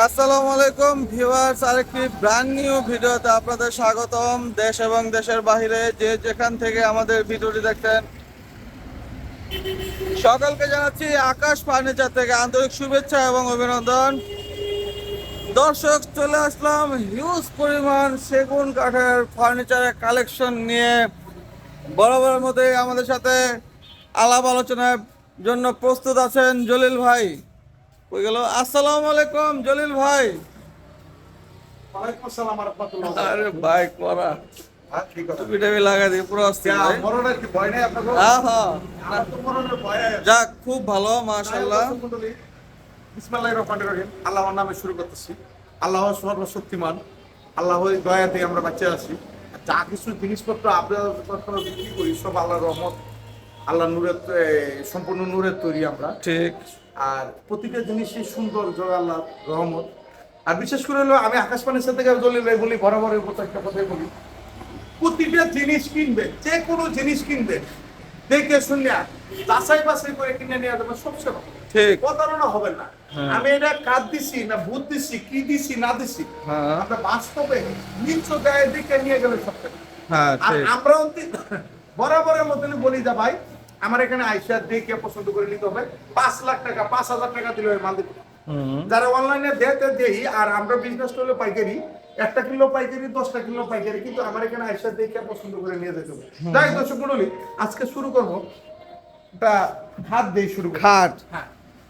আসসালামু আলাইকুম ভিউয়ার্স, আরেকটি ব্র্যান্ড নিউ ভিডিওতে আপনাদের স্বাগতম। দেশ এবং দেশের বাইরে যে যেখান থেকে আমাদের ভিডিওটি দেখতেন, সকলকে জানাচ্ছি আকাশ ফার্নিচার থেকে আন্তরিক শুভেচ্ছা এবং অভিনন্দন। দর্শক, চলে আসলাম হিউজ পরিমাণ সেগুন কাঠের ফার্নিচারের কালেকশন নিয়ে। বরাবরের মতোই আমাদের সাথে আলাপ আলোচনার জন্য প্রস্তুত আছেন জলিল ভাই। কই গেল? আসসালামু আলাইকুম জলিল ভাই। আরে ভাই করা টুপিটা লাগা দিয়ে পুরো অস্থির ভাই। হ্যাঁ হ্যাঁ, যাক খুব ভালো মাশাআল্লাহ। বিসমিল্লাহির রহমানির রহিম। আল্লাহর নামে শুরু করতেছি। আল্লাহ সর্বশক্তিমান, আল্লাহর দয়াতে আমরা বাঁচে আছি। যা কিছু জিনিসপত্র আপনারা বিক্রি করি সব আল্লাহর রহমত, আল্লাহ নূরের সম্পূর্ণ নূরের তৈরি আমরা। ঠিক। আর প্রতিটা জিনিসই সুন্দর, জয় আল্লাহ রহমত। আর বিশেষ করে হলো আমি আকাশবাণীর সাথে জলিল ভাই বলি, বরাবরের মতো একটা কথাই বলি, প্রতিটা জিনিস কিনবে, যে কোনো জিনিস কিনবে দেখে শুনে যাচাই বাছাই করে কিনে নিয়ে যাবে, সবচেয়ে ভালো। ঠিক। প্রতারণা হবে না। আমি এটা কাজ দিছি না ভূত দিছি, কি দিছি না দিছি, আমরা বাস্তবে নিজ গায়ে দিকে নিয়ে গেলে সবচেয়ে। হ্যাঁ আর ঠিক। আমরা বরাবরের মতন বলি যে ভাই আমার এখানে আইসা দেখে পছন্দ করে নিতে হবে। 5 লাখ টাকা 5,000 টাকা দিলে মাল দিতে। যারা অনলাইনে দেই, আর আমরা বিজনেস করলে পাইকারি, 1 কিলো পাইকারি, 10 কিলো পাইকারি, কিন্তু আমার এখানে আইসা দেখে পছন্দ করে নিয়ে যেতে হবে। তাই দর্শক মণ্ডলী, আজকে শুরু করবো একটা খাট দিয়ে শুরু করবো। খাট। হ্যাঁ,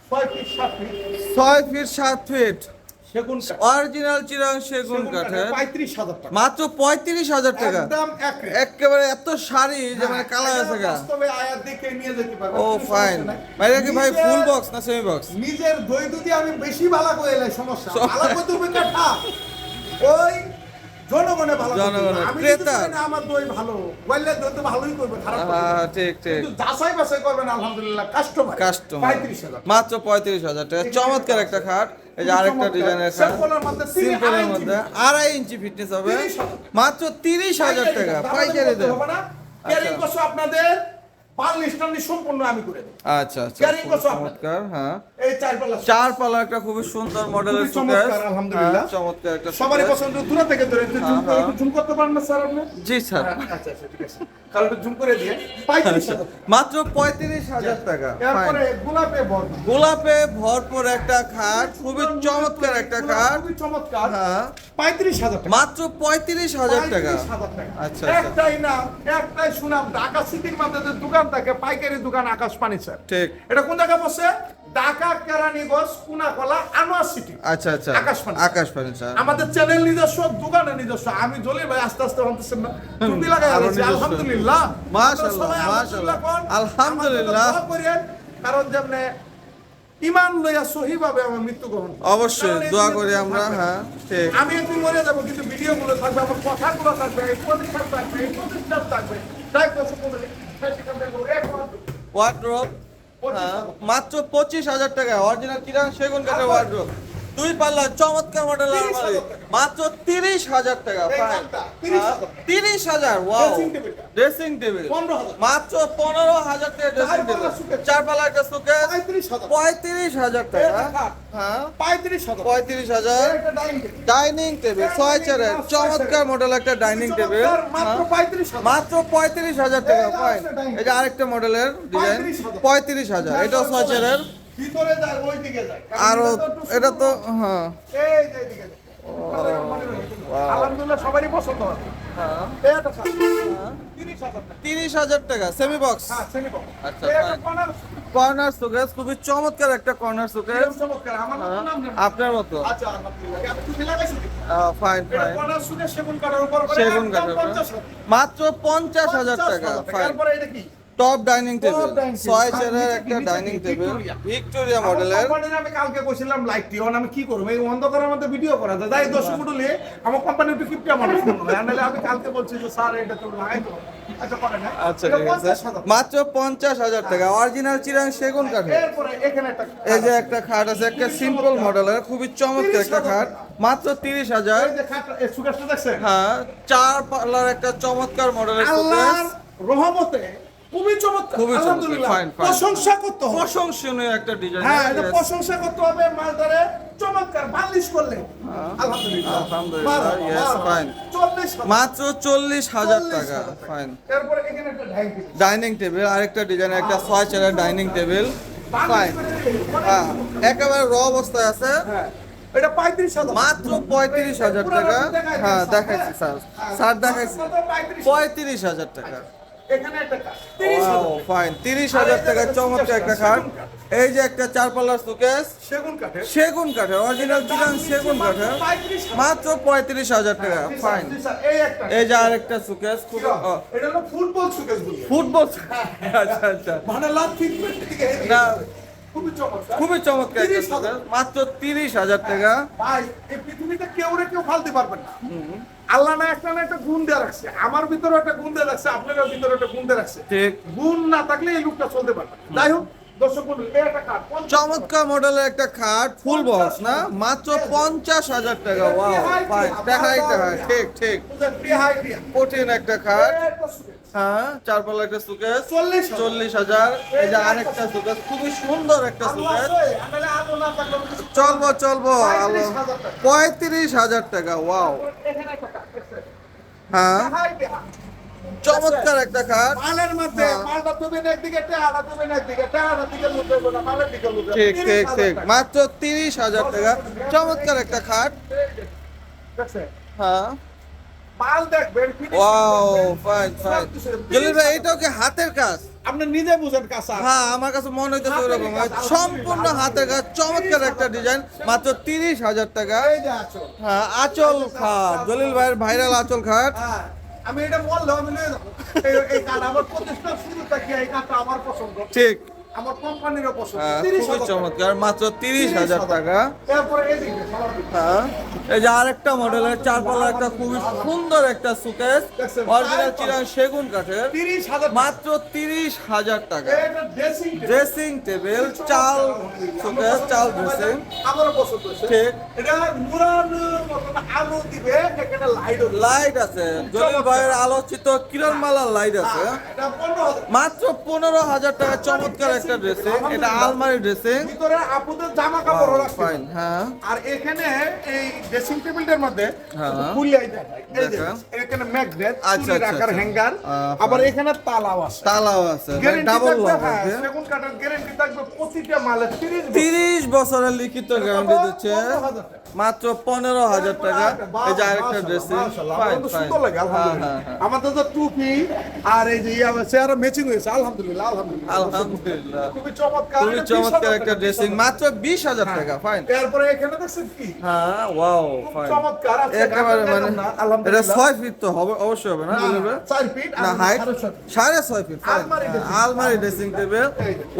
6 ফিট 7 ফিট 6 ফিট 7 ফিট সেগুন কাঠ। অরিজিনাল চিরাং সেগুন কাঠের 35,000 টাকা, মাত্র 35,000 টাকা। একদম এক রেট। একেবারে এত শাড়ি যে মানে কালা এটা আছে গা। বাস্তবে আয়াত দেখে নিয়ে যেতে পারবে। ও ফাইন ভাই। এটা কি ভাই ফুল বক্স না সেমি বক্স? নিজের দই দুধি আমি বেশি ভালো করে এলাই সমস্যা। ভালো করে তুমি কাটা ওই জনগণে ভালো করে জনগণে, দিবে। আমি ক্রেতা। যদি না আমার দই ভালো বললে দই তো ভালোই করবে, খারাপ করবে না। ঠিক ঠিক। কিন্তু যাচাই বাছাই করবেন আলহামদুলিল্লাহ কাস্টমার। কাস্টমার 35,000 মাত্র 35,000 টাকা। চমৎকার একটা খাট। এই যে আরেকটা ডিজাইনের খাট, সিম্পলের মধ্যে সিম্পলের মধ্যে 2.5 ইঞ্চি ফিটনেস হবে, 30,000 মাত্র 30,000 টাকা পাইকারি দেন। হবে না। ক্যারিং কষ্ট আপনাদের পার্লিস্টানি সম্পূর্ণ আমি করে দেব। আচ্ছা আচ্ছা, Carrying খুব কষ্ট আপনার। চমৎকার। হ্যাঁ, এই চার পাল্লা চার পাল্লা একটা খুবই সুন্দর মডেলের খুবই চমৎকার, সুকেস। আলহামদুলিল্লাহ। চমৎকার একটা সবারই সুকেস। পছন্দ। দূর থেকে ধরে একটু জুম করে, একটু জুম করতে পারেন না স্যার আপনি? জি স্যার। আচ্ছা আচ্ছা, ঠিক আছে। তাহলে একটু জুম করে দিয়ে 35,000 মাত্র 35,000 টাকা। এরপরে ফাইন। গোলাপে বড়, গোলাপে ভরপুর একটা খাট, খুবই চমৎকার একটা খাট। খুবই চমৎকার। হ্যাঁ, 35,000 টাকা। মাত্র 35,000 টাকা। 35,000 টাকা। আচ্ছা, আচ্ছা। একটাই নাম, একটাই সুনাম। ঢাকা সিটির মধ্যে যে দোকান থাকে, পাইকারি দোকান আকাশ ফার্নিচার। ঠিক। এটা কোন জায়গায় বসে? ঢাকা কেরানীগঞ্জ কুনাকলা আনোয়ার সিটি। আচ্ছা আচ্ছা, আকাশ ফার্নিচার। আকাশ ফার্নিচার। আমাদের চ্যানেল নিজস্ব, দোকানের নিজস্ব। আমি জলিল ভাই আস্তে আস্তে বলতেছেন না, টুপি লাগাই আরো আছি, নিজস্ব। আলহামদুলিল্লাহ। মাশাআল্লাহ, সবাই মাশাআল্লাহ। কোন? আলহামদুলিল্লাহ। আমাদের দোয়া করেন, কারণ যেমনে ইমান লইয়া সহিভাবে আমার মৃত্যু গ্রহণ করব। অবশ্যই কারণ এই দোয়া দুনিয়াতে করি আমরা। থাকবে না। হ্যাঁ ঠিক। আমি একদিন মরে যাবো, কিন্তু ভিডিও গুলো থাকবে, আমার কথাগুলো থাকবে, এই প্রতিষ্ঠান থাকবে, এই প্রতিষ্ঠান থাকবে। তাই তো সকলে সেখান থেকে ওয়ার্ড্রোব মাত্র 25,000 টাকা। অরিজিনাল চিরাং সেগুন কাঠের ওয়ার্ড্রোব, 2 পাল্লা চমৎকার মডেল আলমারি, মাত্র 30,000 টাকা। এই ফাইন। দামটা, 30,000 টাকা। 30,000। ওয়াও। Dressing table টা। ড্রেসিং টেবিল 15,000 মাত্র 15,000 টাকা ড্রেসিং চার পাল্লা টেবিল। suitcase। 4 পাল্লা একটা সুকেস 35,000 35,000 টাকা। হ্যাঁ, 35,000 35,000। একটা ডাইনিং টেবিল। ডাইনিং টেবিল 6 চেয়ারের চমৎকার মডেল একটা ডাইনিং টেবিল, মাত্র 35,000 মাত্র 35,000 টাকা। ফাইন। এই যে আরেকটা মডেলের ডিজাইন 35,000, এটাও 6 চেয়ারের। ভিতরে যায় ওই দিকে যায়। আরো এটা তো হ্যাঁ, এই যে এদিকে যায়। আলহামদুলিল্লাহ সবারই পছন্দ হয়। এই একটা খাট। 30,000 টাকা। 30,000 টাকা সেমি বক্স। হ্যাঁ, সেমি বক্স। আচ্ছা, এই একটা fine। কর্নার কর্নার সুকেস, খুবই চমৎকার একটা কর্নার সুকেস। চমৎকার। আমার নাম না। আপনার মতো। আচ্ছা, আলহামদুলিল্লাহ। আপনি টুপি লাগাইছেন? ফাইন এটা ফাইন। কর্নার শুনে সেগুন কাঠের উপর করে সেগুন একদম কাঠের উপর। 50,000 মাত্র 50,000 টাকা। ফাইন। এরপরে এটা কি? Top dining table, Top dining table। 6 চেয়ারের নিচে একটা কি? ডাইনিং নিচে কি? Table, Victoria। ভিক্টোরিয়া আমার মডেলের। কোম্পানির আমি কালকে কইছিলাম লাইটটি, এখন আমি কি করব? এই অন্ধকারের মধ্যে ভিডিও করা যায়। তাই 10 ফুট হলে আমার কোম্পানি একটু 50 মানুষ মনে হয়। নাহলে আমি কালকে বলছি যে স্যার এটা তো লাগাই তো। আচ্ছা করে না। আচ্ছা ঠিক আছে। মাত্র 50,000 টাকা। অরিজিনাল চিরাং সেগুন কাঠের। এরপরে এখানে একটা এই যে একটা খাট আছে, একটা সিম্পল মডেলের, খুবই চমৎকার একটা খাট, মাত্র 30,000। এই যে খাটটা, এই সুগারটা দেখছেন? হ্যাঁ, 4 পাল্লার একটা চমৎকার মডেলের আল্লাহর সুকেস, রহমতে খুবই চমৎকার। খুবই চমৎকার। আলহামদুলিল্লাহ। Fine fine. প্রশংসা করতে হবে। প্রশংসনীয় একটা ডিজাইন। হ্যাঁ, এটা প্রশংসা করতে হবে। মালদারে চমৎকার চমৎকার বালিশ করলে আলহামদুলিল্লাহ আলহামদুলিল্লাহ, yes, fine. 40,000 মাত্র 40,000 টাকা, ফাইন। তারপরে এখানে একটা ডাইনিং ডাইনিং টেবিল, আরেকটা ডিজাইনের একটা 6 চেয়ারের ডাইনিং টেবিল, ফাইন। হ্যাঁ, একেবারে র অবস্থায় আছে, হ্যাঁ এটা 35,000 মাত্র 35,000 টাকা। হ্যাঁ দেখাইছি স্যার, স্যার দেখাইছি 35,000 টাকা। এখানে একটা কাজ 30,000 ফাইন, 30,000 টাকা চমৎকার একটা খাট। এই যে একটা 4 পাল্লার শোকেস, সেগুন কাঠের সেগুন কাঠের, অরিজিনাল চিটাং সেগুন কাঠের, মাত্র 35,000 টাকা, ফাইন। এই একটা এই যে আরেকটা শোকেস, খুব এটা হলো ফুটবল সুকেস বলি ফুটবল, আচ্ছা আচ্ছা, মানে লাভ ফিটমেন্ট থেকে না খুবই চমৎকার খুবই চমৎকার একটা শোকেস, মাত্র 30,000 টাকা। ভাই এই পৃথিবীতে কেউ ফালতে পারবেন না। আল্লাহ না একটা গুণ দিয়ে রাখছে, আমার ভিতরে একটা গুণ দিয়ে রাখছে, আপনার ভিতরে একটা গুণ দিয়ে রাখছে। ঠিক, গুণ না থাকলে এই লোকটা চলতে পারবে না। যাই হোক দর্শক বন্ধু, এই একটা কাঠ চমৎকার মডেলের একটা খাট, ফুল বক্স না, মাত্র 50,000 টাকা। ওয়াও, ফাইন, দেখাই দেখাই, ঠিক ঠিক, কঠিন একটা খাট। হ্যাঁ, 4 পাল্লা একটা সুকেস, 40,000। এই যে আরেকটা সুকেস, খুবই সুন্দর একটা সুকেস, চলবো চলবো, 35,000 টাকা। ওয়াও, হ্যাঁ, চমৎকার একটা খাট। মালের মধ্যে মালটা তুমি একদিকে টেহারা তুমি একদিকে টেহারার দিকে লুটে না মালের দিকে লুটে ঠিক ঠিক ঠিক, মাত্র 30,000 টাকা, চমৎকার একটা খাট। হ্যাঁ, মাল দেখবেন ওয়াও, ফাইন ফাইন। জলিল ভাই, এটাও কি হাতের কাজ? আপনি নিজে বুঝেন কাঁচা হ্যাঁ, আমার কাছে মনে হইতেছে ওরকম, সম্পূর্ণ হাতের কাজ, চমৎকার একটা ডিজাইন, মাত্র 30,000 টাকা। এই যে আছো হ্যাঁ, আঁচল খাট, জলিল ভাইয়ের ভাইরাল আঁচল খাট। হ্যাঁ আমি এটা বললাম আমি নিয়ে যাবো এই কাঠ আমার প্রতিষ্ঠা শুরু থেকে এই কাঠটা আমার পছন্দ, ঠিক, আমার কোম্পানিরও পছন্দ। হ্যাঁ, 30,000 খুবই চমৎকার, মাত্র 30,000 টাকা। এরপরে এদিকে সবার দিকে। হ্যাঁ, এই যে আরেকটা মডেলের 4 পাল্লা একটা খুবই সুন্দর একটা সুকেস, অরিজিনাল চিরাং সেগুন কাঠের, 30,000 মাত্র 30,000 টাকা। এটা ড্রেসিং ড্রেসিং টেবিল, চাল সুকেস, চাল ড্রেসিং, আমারও পছন্দ হয়েছে। ঠিক। এটা নুরানুর মতন আলো দিবে, এখানে লাইট হবে। লাইট আছে, জলিল ভাইয়ের আলোচিত কিরণমালার লাইট আছে, এটা 15,000 মাত্র 15,000 টাকা। চমৎকার একটা ড্রেসিং, এটা আলমারি ড্রেসিং, ভিতরে আপুদের জামা কাপড় রাখতে ফাইন। হ্যাঁ, আর এখানে এই ড্রেসিং টেবিলটার মধ্যে হ্যাঁ। খুলিয়াই দেখায় এই যে দেখা। এখানে ম্যাগনেট আচ্ছা, চুরি আচ্ছা, রাখার আচ্ছা। হ্যাঙ্গার, আবার এখানে তালাও আছে, তালাও আছে, গ্যারান্টি ডাবল থাকবে। লক হ্যাঁ, আছে, সেগুন কাঠের গ্যারান্টি থাকবে প্রতিটা মালে 30 30 বছরের লিখিত গ্যারান্টি দিচ্ছে, মাত্র 15,000 টাকা। এই যে আরেকটা ড্রেসিং, ফাইন ফাইন। সুন্দর লাগে আলহামদুলিল্লাহ। আমাদের তো টুপি আর এই যে চেয়ার ম্যাচিং হয়েছে আলহামদুলিল্লাহ আলহামদুলিল্লাহ আলহামদুলিল্লাহ, খুবই চমৎকার। খুবই এটা চমৎকার 20,000 একটা ড্রেসিং, মাত্র 20,000 টাকা, ফাইন। এরপরে এখানে দেখছেন কি হ্যাঁ, ওয়াও, ফাইন, চমৎকার আছে, একেবারে ঢাকা মানে দেখলাম না, এটা আলহামদুলিল্লাহ। 6 ফিট তো হবে, অবশ্যই হবে না জলিল ভাই? 4 ফিট না, আর হাইট 6.5 6.5 ফিট, ফাইন। আলমারি dressing আলমারি ড্রেসিং টেবিল,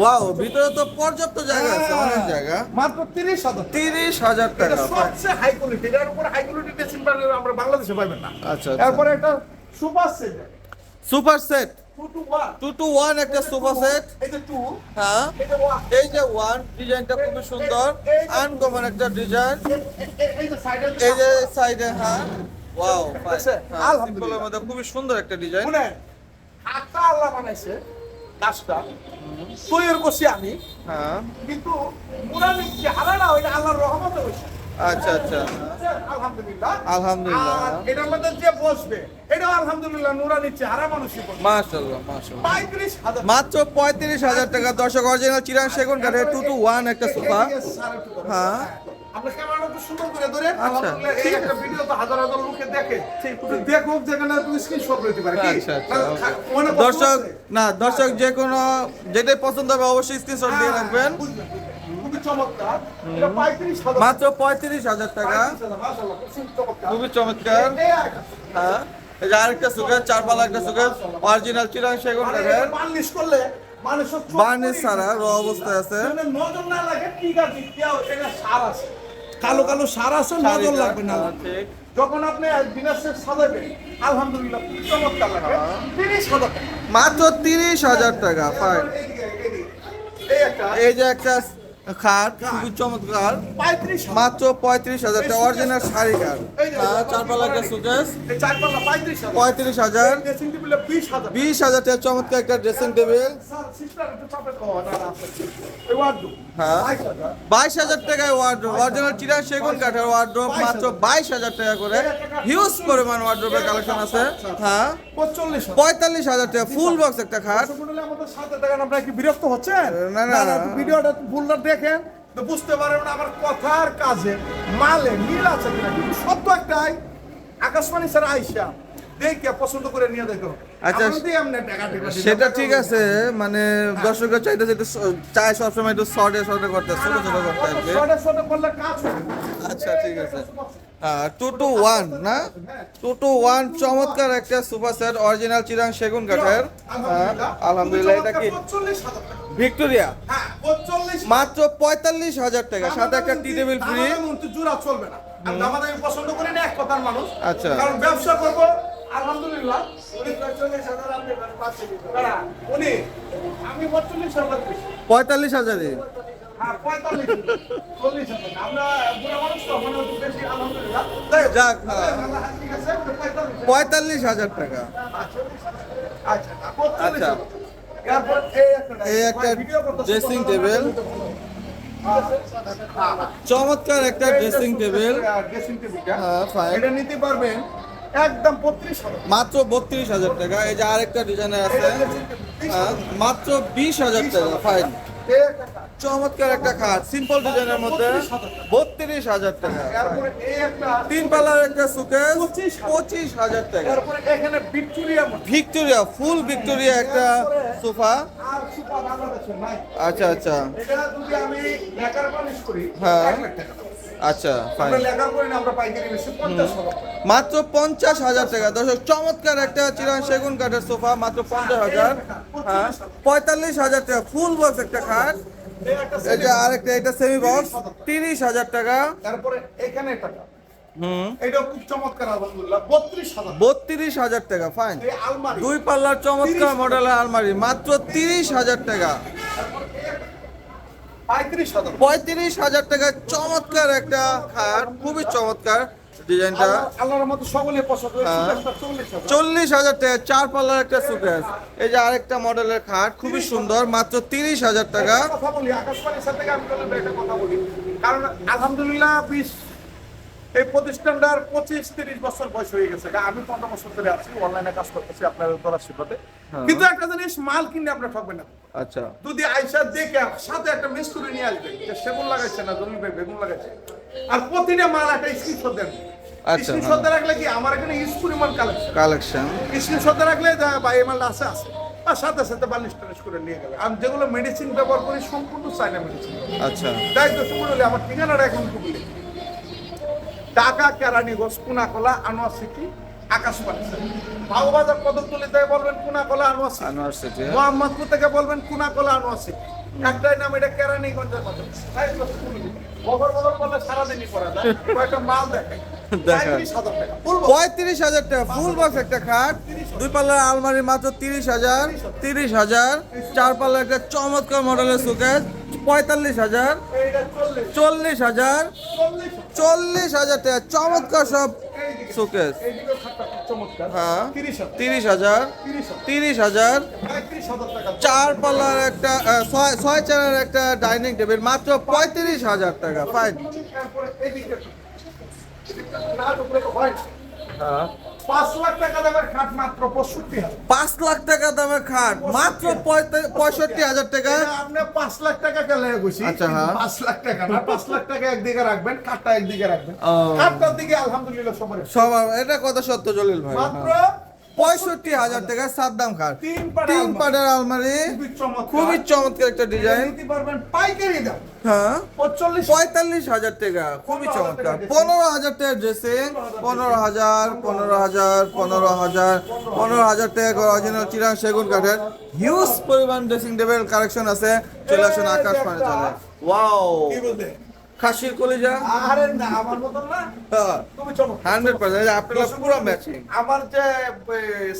ওয়াও, ভিতরে তো পর্যাপ্ত জায়গা আছে, অনেক জায়গা, মাত্র 30,000 30,000 এটা টাকা, ফাইন। সবচেয়ে হাই কোয়ালিটি, এর উপর হাই কোয়ালিটি ড্রেসিং টেবিল আমরা বাংলাদেশে পাবেন না। আচ্ছা এরপরে একটা super set super set, 2 to 1 2 to 1 একটা সুপার সেট। এই যে 2 হ্যাঁ, এটা 1 এই যে 1 ডিজাইনটা খুবই সুন্দর, আনকমন একটা ডিজাইন। এই যে সাইডে এই যে সাইডে, হ্যাঁ, ওয়াও, ফাইন। দেখছেন? হ্যাঁ, আলহামদুলিল্লাহ। সিম্পলের মধ্যে খুবই সুন্দর একটা ডিজাইন। শুনেন হাতটা আল্লাহ বানাইছে, কাজটা তৈরি করছি আমি, হ্যাঁ, কিন্তু মুরানি চেহারা না ওইটা আল্লাহর রহমতে হইছে। আচ্ছা আচ্ছা, আলহামদুলিল্লাহ আলহামদুলিল্লাহ। আর এটার মধ্যে যে বসবে এটাও আলহামদুলিল্লাহ নুরানি চেহারা মানুষই বসবে। মাশাআল্লাহ মাশাআল্লাহ, 35,000 মাত্র 35,000 টাকা। দর্শক, অরিজিনাল চিরাং সেগুন কাঠের 2 to 1 একটা সোফা। হ্যাঁ। আপনি ক্যামেরাটা একটু সুন্দর করে ধরে আচ্ছা, আলহামদুলিল্লাহ এই একটা ভিডিও তো হাজার হাজার লোকে দেখে একটু দেখুক যেখানে তুমি স্ক্রিনশট নিতে পারে কি আচ্ছা আচ্ছা, okay। মনে পছন্দ দর্শক, আছে? না দর্শক, যে কোনো যেটাই পছন্দ হবে অবশ্যই স্ক্রিনশট দিয়ে রাখবেন। বুঝলেন। খুবই চমৎকার, এটা 35,000 মাত্র 35,000 টাকা, 35,000, মাশাআল্লাহ, খুব চমৎকার। খুবই চমৎকার। এই আরেকটা। হ্যাঁ, এই যে আরেকটা সুকেস, 4 পাল্লা একটা সুকেস, অরিজিনাল চিরাং সেগুন মানে কাঠের, এটা বার্নিশ করলে মানুষের চোখ বার্নিশ পড়ে ছাড়া যাবে। র অবস্থায় আছে। যেন নজর না লাগে টিকা দিতেও এটা সার আছে, কালো কালো সার আছে, নজর লাগবে না। হ্যাঁ, ঠিক। যখন আপনি বিনাশের সাজাবেন আলহামদুলিল্লাহ খুব চমৎকার লাগবে। 30,000 টাকা। মাত্র 30,000 টাকা, ফাইন। এইদিকে, এইদিকে। এই একটা এই যে একটা খাট খুবই চমৎকার, 35,000 মাত্র 35,000 টাকা, অরিজিনাল শাড়ি কাঠ। চার পাল্লা একটা সুকেস, এই চার পাল্লা 35,000 35,000। ড্রেসিং টেবিলে 20,000 20,000 টাকা চমৎকার একটা ড্রেসিং টেবিল। স্যার সিস্টার একটু চাপে তো না না এই ওয়ার্ডরোব হ্যাঁ 22,000 22,000 টাকায় ওয়ার্ড্রোব, অরিজিনাল চিরা সেগুন কাঠের ওয়ার্ড্রোব, মাত্র 22,000 টাকা করে। হিউজ পরিমাণ ওয়ার্ড্রোবের কালেকশন আছে। হ্যাঁ 45,000 45,000 টাকা ফুল বক্স একটা খাট। শুনুন আমাদের সাথে দেখেন আপনারা কি বিরক্ত হচ্ছেন? না, না, না। একটু ভিডিওটা ফুলটা দেখেন তো বুঝতে পারবেন আমার কথার কাজে মালে মিল আছে কিনা। কিন্তু সত্য একটাই, আকাশবাণী স্যার আইসা দেখে পছন্দ করে নিয়ে দেখো। আচ্ছা, আমরা দিয়ে এমনি টাকা টিকা দিই। সেটা ঠিক আছে, মানে দর্শকরা চাইতেছে একটু চায় সবসময় একটু শর্টে শর্টে করতে, ছোট ছোট করতে আর কি। শর্টে শর্টে করলে কাজ হবে। আচ্ছা ঠিক আছে। 2-to-1 না, 2-to-1 চমৎকার একটা সুপার সেট, অরিজিনাল চিরাং সেগুন কাঠের। আলহামদুলিল্লাহ। এটা কি 45,000 টাকা। ভিক্টোরিয়া? হ্যাঁ 45,000 মাত্র 45,000 টাকা, সাথে একটা টি টেবিল ফ্রি। জোড়া চলবে না। আমি পছন্দ করি না এক কথার মানুষ। আচ্ছা। কারণ ব্যবসা করব আলহামদুলিল্লাহ উনি 45,000 আপনি পাচ্ছেন। দাঁড়া, উনি আমি 45,000 দিচ্ছি। 45,000-ই? হ্যাঁ 45,000 40,000 আমরা বুড়া মানুষ তো মানে একটু বেশি আলহামদুলিল্লাহ। যাক, হ্যাঁ। ঠিক আছে 45,000 45,000 টাকা। আচ্ছা আচ্ছা। এরপর এই একটা ড্রেসিং টেবিল, চমৎকার একটা ড্রেসিং টেবিল। ড্রেসিং টেবিলটা হ্যাঁ ফাইন, এটা নিতে পারবেন একদম 35,000 মাত্র 32,000 টাকা। এই যে আরেকটা ডিজাইনের আছে, মাত্র 20,000 টাকা। ফাইন, চমৎকার একটা খাট, সিম্পল ডিজাইনের মধ্যে 32,000 টাকা। তারপরে এই একটা তিন পাল্লার একটা সুকেস, 25,000 25,000 টাকা। তারপরে এখানে ভিক্টোরিয়া ভিক্টোরিয়া, ফুল ভিক্টোরিয়া একটা সোফা। আর সুপার বাংলাদেশের নাই। আচ্ছা আচ্ছা এটা যদি আমি লেখার পালিশ করি হ্যাঁ। 1 লাখ টাকা। আচ্ছা ফাইন, আমরা লেখা করি না, আমরা পাইকারি বেশি 50,000 টাকা। মাত্র 50,000 টাকা। দর্শক চমৎকার একটা চিরাং সেগুন কাঠের সোফা, মাত্র 50,000। হ্যাঁ 45,000 টাকা ফুল বক্স একটা খাট। এই একটা এই যে আরেকটা, এটা সেমি বক্স, 30,000 টাকা। তারপরে এখানে টাকা হুম, এটা খুব চমৎকার আলহামদুলিল্লাহ 32,000 32,000 টাকা। ফাইন, এই আলমারি দুই পাল্লার চমৎকার মডেলের আলমারি, মাত্র 30,000 টাকা। 35,000 35,000 টাকা চমৎকার একটা খাট, খুবই চমৎকার ডিজাইনটা। আল্লাহর মতো সকলে পছন্দ করে হ্যাঁ। 40,000 40,000 টাকা চার পাল্লার একটা সুকেস। এই যে আরেকটা মডেলের খাট, খুবই সুন্দর, মাত্র 30,000 টাকা। একটা কথা বলি আকাশবাণীর সাথে আমি বললাম একটা কথা বলি, কারণ আলহামদুলিল্লাহ এই প্রতিষ্ঠানটার 25-30 বছর বয়স হয়ে গেছে। আমি 15 বছর ধরে আছি, অনলাইনে কাজ করতেছি আপনাদের দ্বারা শিখাতে। কিন্তু একটা জিনিস, মাল কিনে আপনি ঠকবেন না। আচ্ছা যদি আইসা দেখে সাথে একটা মিস্ত্রি নিয়ে আসবেন যে সেগুন লাগাইছে না জমি ভাই বেগুন লাগাইছে, আর প্রতিটা মাল একটা স্ক্রিনশট দেন। আচ্ছা, স্ক্রিনশট রাখলে কি আমার এখানে ইউজ পরিমাণ কালেকশন, কালেকশন। স্ক্রিনশট রাখলে ভাই এই মালটা আছে আছে, আর সাথে সাথে বালিশ টালিশ করে নিয়ে গেলে। আমি যেগুলো মেডিসিন ব্যবহার করি সম্পূর্ণ চাইনা মেডিসিন। আচ্ছা তাই তো শুরু হলে আমার ঠিকানাটা এখন খুবই ঢাকা কেরানীগঞ্জ কুনাকলা আনোয়ার সিটি আকাশবাণী। ভাওবাজার কদমতলি থেকে বলবেন কুনাকলা আনোয়ার সিটি, আনোয়ার সিটি। মোহাম্মদপুর থেকে বলবেন কুনাকলা আনোয়ার সিটি। একটাই নাম, এটা কেরানীগঞ্জের কথা। তাই তো শুরু হলো। বগর বগর বললে সারাদিনই করা যায়, কয়েকটা মাল দেখায়। দেখা। 35,000 টাকা বলবো। 35,000 টাকা ফুল বক্স একটা খাট, দুই পাল্লার আলমারি, মাত্র 30,000। 30,000 চার পাল্লার একটা চমৎকার মডেলের সুকেস, 45,000। এইটা 40, 40,000। 40,000 40,000 টাকা চমৎকার সব এইদিকে। সুকেস। এইদিকেও খাটটা খুব চমৎকার। হ্যাঁ 30,000 30,000। 30,000 30,000 35,000 টাকা। চার পাল্লার একটা ছয় চেয়ারের একটা ডাইনিং টেবিল, মাত্র 35,000 টাকা। ফাইন, তারপরে এদিকে না ঢুকলে তো হয় না। 5 লাখ টাকা দামের খাট মাত্র 65,000। 5 লাখ টাকা দামের খাট মাত্র 65,000 টাকা। এটা আপনি 5 লাখ টাকা কেলে কইছি। আচ্ছা, হ্যাঁ। 5 লাখ টাকা না, 5 লাখ টাকা একদিকে রাখবেন, খাটটা একদিকে রাখবেন। ও। খাটটার দিকে আলহামদুলিল্লাহ সবার সবার এটা কথা সত্য জলিল ভাই। মাত্র 65,000 টাকা সাদ্দাম খাট, তিন পাটের তিন আলমারি। পাটের আলমারি, খুবই চমৎকার। খুবই চমৎকার একটা ডিজাইন। নিতে পারবেন পাইকারি দাম হ্যাঁ 45,000 45,000 টাকা, খুবই চমৎকার। 15,000 টাকা ড্রেসিং, 15,000, 15,000, 15,000, 15,000 টাকা অরিজিনাল চিরাং সেগুন কাঠের হিউজ পরিমাণ ড্রেসিং টেবিল কালেকশন আছে। চলে আসুন আকাশ ফার্নিচারে। ওয়াও, কি বলতে? খাসির কলিজা। আরে না, আমার মতন না, হ্যাঁ খুবই চমৎকার। 100% আপনারা পুরো ম্যাচিং। আমার যে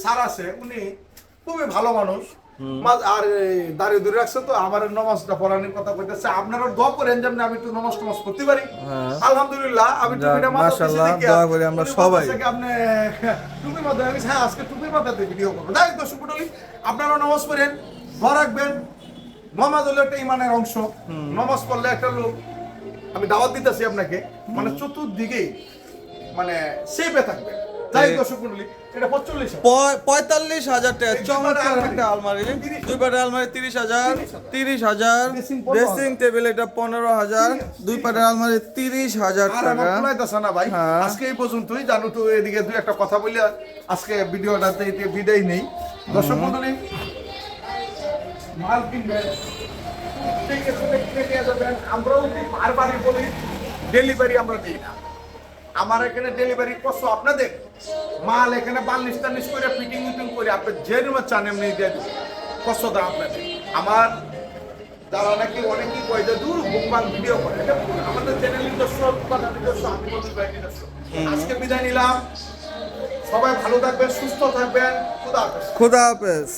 স্যার আছে উনি খুবই ভালো মানুষ, আর দাঁড়িয়ে দূরে রাখছে তো আমার নমাজটা পড়ানোর কথা কইতেছে আপনারা দোয়া করেন যেন আমি একটু নমাজ টমাজ করতে পারি। হ্যাঁ। আলহামদুলিল্লাহ আমি যাক, টুপিটা মাথা মাশাআল্লাহ, দোয়া করি আমরা সবাই। আপনি টুপি মাথা আমি হ্যাঁ আজকে টুপির মাথাতে ভিডিও করবো। যাই দর্শক মণ্ডলী আপনারা নামাজ পড়েন, দোয়া রাখবেন। নামাজ হলো একটা ইমানের অংশ। নামাজ পড়লে একটা লোক, আমি দাওয়াত দিতেছি আপনাকে, মানে চতুর্দিকেই মানে সেফে থাকবে। যাই দর্শক মণ্ডলী এটা 45 45,000 টাকা চমৎকার একটা আলমারি, 2 পাটের আলমারি 30,000, 30,000, ড্রেসিং টেবিল এটা 15,000, 2 পাটের আলমারি 30,000 আর আমার টাকা। শোনাইতেছে না ভাই, হ্যাঁ। আজকে এই পর্যন্তই। জানো তো এদিকে দুই একটা কথা বলে আজকে ভিডিওটাতে বিদায় নেই। দর্শক মণ্ডলী মাল কিনবেন, থেকে থেকে নিয়ে যাবেন। আমরাও বারবারই বলি ডেলিভারি আমরা দিই না। আমার এখানে ডেলিভারি কষ্ট আপনাদের, মাল এখানে বার্নিশ টার্নিশ করে ফিটিং উইটিং করে আপনি যেরকম চান এমনি দিয়ে দেবেন, কষ্ট দাম আপনাদের। আমার যারা নাকি অনেকেই কয় যে দূর বুকবাং ভিডিও করে, এটা ভুল। আমাদের চ্যানেল নিজস্ব, কথা নিজস্ব, আমি বলতে পারি নিজস্ব। আজকে বিদায় নিলাম, সবাই ভালো থাকবেন, সুস্থ থাকবেন, খুদা হাফেজ। খুদা হাফেজ।